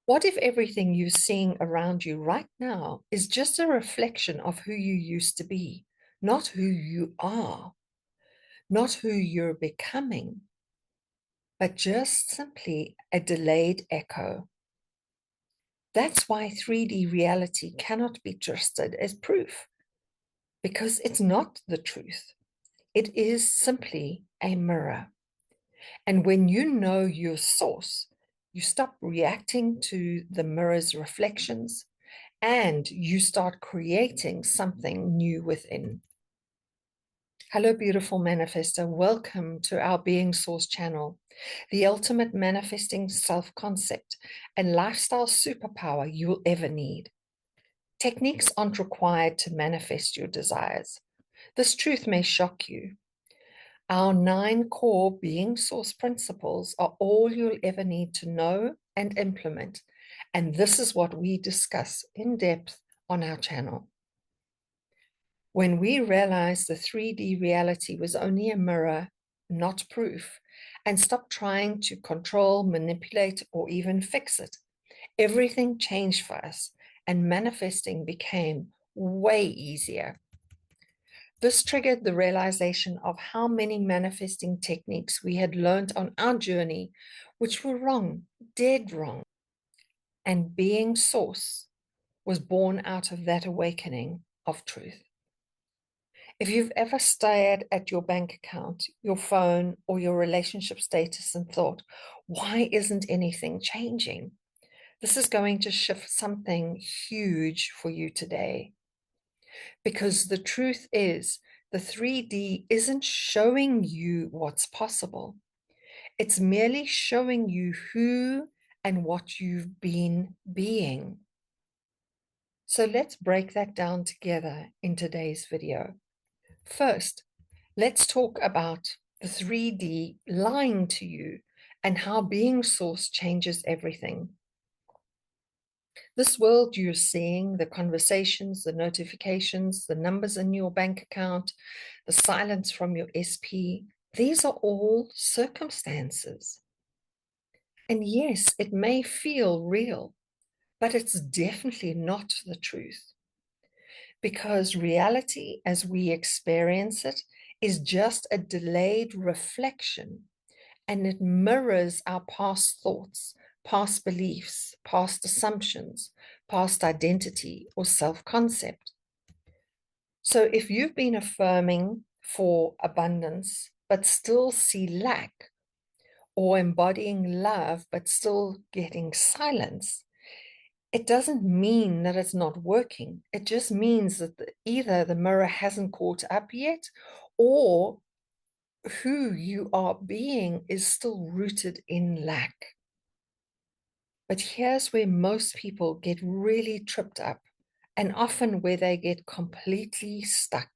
What if everything you're seeing around you right now is just a reflection of who you used to be, not who you are, not who you're becoming, but just simply a delayed echo? That's why 3D reality cannot be trusted as proof, because it's not the truth. It is simply a mirror. And when you know your source, you stop reacting to the mirror's reflections and you start creating something new within. Hello, beautiful manifester. Welcome to our Being Source channel, the ultimate manifesting self concept and lifestyle superpower you'll ever need. Techniques aren't required to manifest your desires. This truth may shock you. Our 9 core being source principles are all you'll ever need to know and implement. And this is what we discuss in depth on our channel. When we realized the 3D reality was only a mirror, not proof, and stopped trying to control, manipulate, or even fix it, everything changed for us and manifesting became way easier. This triggered the realization of how many manifesting techniques we had learned on our journey, which were wrong, dead wrong. And being source was born out of that awakening of truth. If you've ever stared at your bank account, your phone, or your relationship status and thought, why isn't anything changing? This is going to shift something huge for you today. Because the truth is, the 3D isn't showing you what's possible. It's merely showing you who and what you've been being. So let's break that down together in today's video. First, let's talk about the 3D lying to you and how being source changes everything. This world you're seeing, the conversations, the notifications, the numbers in your bank account, the silence from your SP, these are all circumstances. And yes, it may feel real, but it's definitely not the truth. Because reality, as we experience it, is just a delayed reflection, and it mirrors our past thoughts, past beliefs, past assumptions, past identity, or self concept. So if you've been affirming for abundance, but still see lack, or embodying love, but still getting silence, it doesn't mean that it's not working. It just means that either the mirror hasn't caught up yet, or who you are being is still rooted in lack. But here's where most people get really tripped up, and often where they get completely stuck.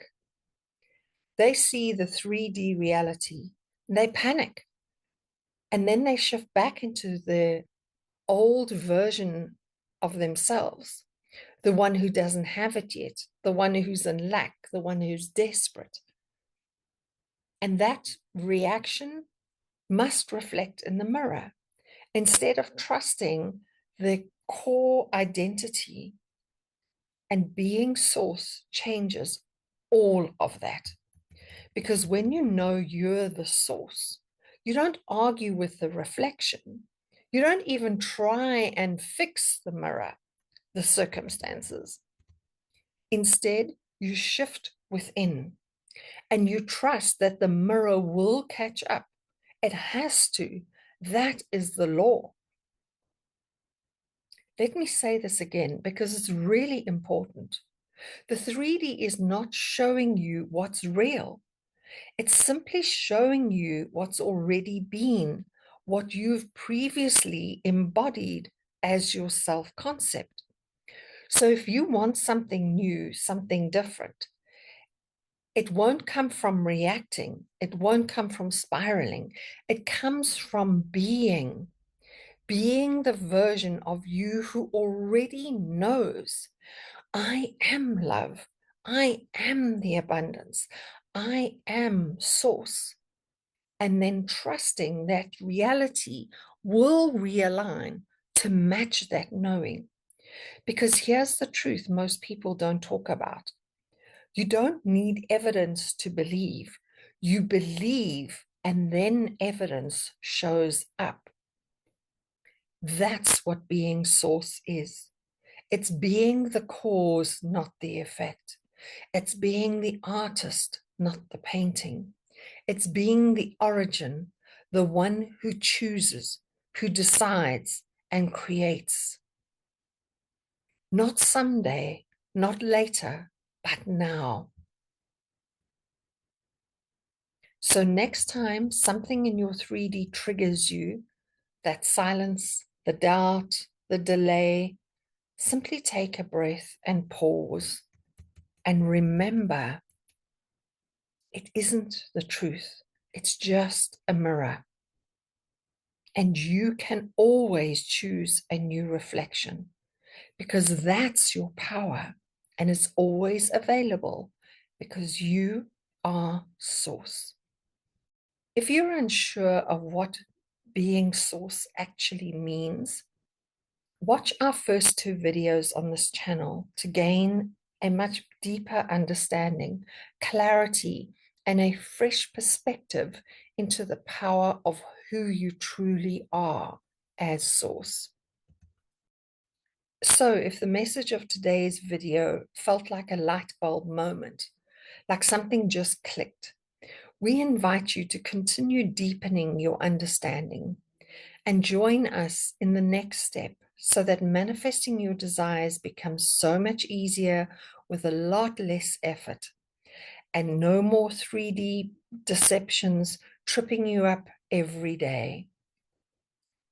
They see the 3D reality, and they panic, and then they shift back into the old version of themselves, the one who doesn't have it yet, the one who's in lack, the one who's desperate. And that reaction must reflect in the mirror instead of trusting the core identity. And being source changes all of that. Because when you know you're the source, you don't argue with the reflection. You don't even try and fix the mirror, the circumstances. Instead, you shift within and you trust that the mirror will catch up. It has to. That is the law. Let me say this again because it's really important. The 3D is not showing you what's real. It's simply showing you what's already been, what you've previously embodied as your self-concept. So if you want something new, something different, it won't come from reacting. It won't come from spiraling. It comes from being the version of you who already knows, I am love. I am the abundance. I am source. And then trusting that reality will realign to match that knowing. Because here's the truth most people don't talk about. You don't need evidence to believe. You believe, and then evidence shows up. That's what being source is. It's being the cause, not the effect. It's being the artist, not the painting. It's being the origin, the one who chooses, who decides and creates. Not someday, not later, but now. So next time something in your 3D triggers you, that silence, the doubt, the delay, simply take a breath and pause and remember it isn't the truth. It's just a mirror. And you can always choose a new reflection because that's your power and it's always available because you are source. If you're unsure of what being source actually means, watch our first two videos on this channel to gain a much deeper understanding, clarity, and a fresh perspective into the power of who you truly are as source. So if the message of today's video felt like a light bulb moment, like something just clicked, we invite you to continue deepening your understanding and join us in the next step so that manifesting your desires becomes so much easier with a lot less effort and no more 3D deceptions tripping you up every day.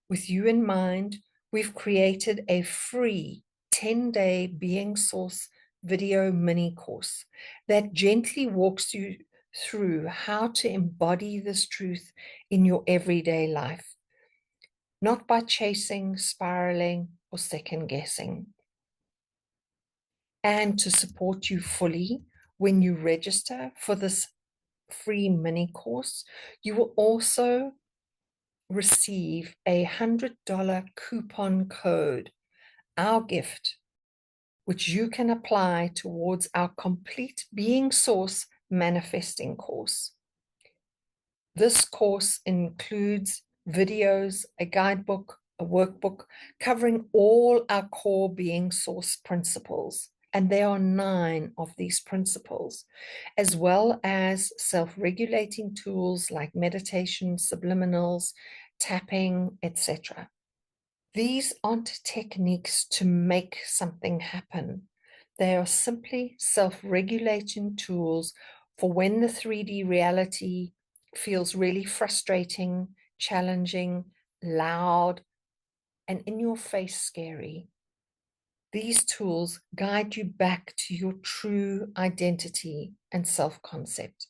With you in mind, we've created a free 10-day Being Source video mini course that gently walks you through how to embody this truth in your everyday life, not by chasing, spiraling, or second guessing. And to support you fully, when you register for this free mini course, you will also receive a $100 coupon code, our gift, which you can apply towards our complete Being Source manifesting course. This course includes videos, a guidebook, a workbook covering all our core Being Source principles. And there are 9 of these principles, as well as self-regulating tools like meditation, subliminals, tapping, etc. These aren't techniques to make something happen. They are simply self-regulating tools for when the 3D reality feels really frustrating, challenging, loud, and in your face scary. These tools guide you back to your true identity and self-concept.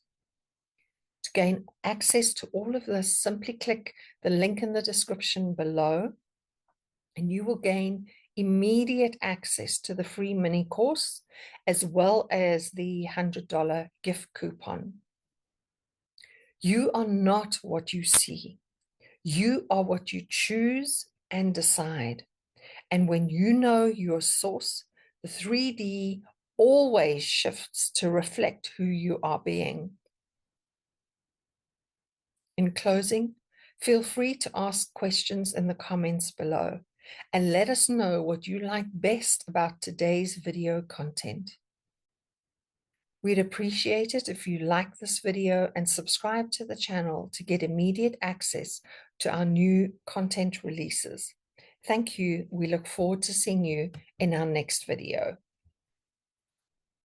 To gain access to all of this, simply click the link in the description below, and you will gain immediate access to the free mini course, as well as the $100 gift coupon. You are not what you see. You are what you choose and decide. And when you know your source, the 3D always shifts to reflect who you are being. In closing, feel free to ask questions in the comments below and let us know what you like best about today's video content. We'd appreciate it if you like this video and subscribe to the channel to get immediate access to our new content releases. Thank you. We look forward to seeing you in our next video.